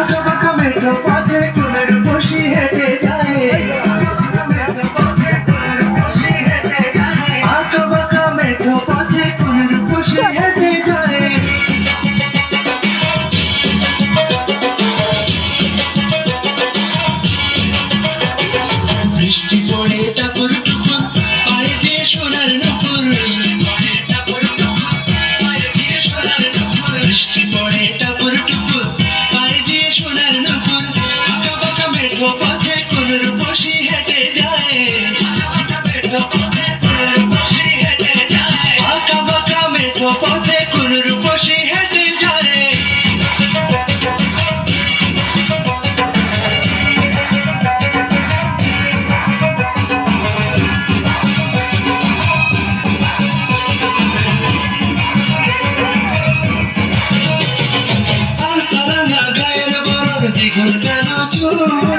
আঁকা বাঁকা মেঠো পথে কোলের বসি হেঁটে যায়, আঁকা বাঁকা মেঠো পথে কোলের বসি হেঁটে যায়। বৃষ্টি পড়ে টাপুর টুপুর পায়ে দিয়ে সোনার নুপুর, বৃষ্টি পড়ে টাপুর টুপুর পায়ে দিয়ে সোনার নুপুর, আঁকা বাঁকা মেঠো পথে কোলের বসি হেঁটে যায়, আঁকা বাঁকা মেঠো পথে কোলের বসি হেঁটে যায়। দিঘল কেন চুল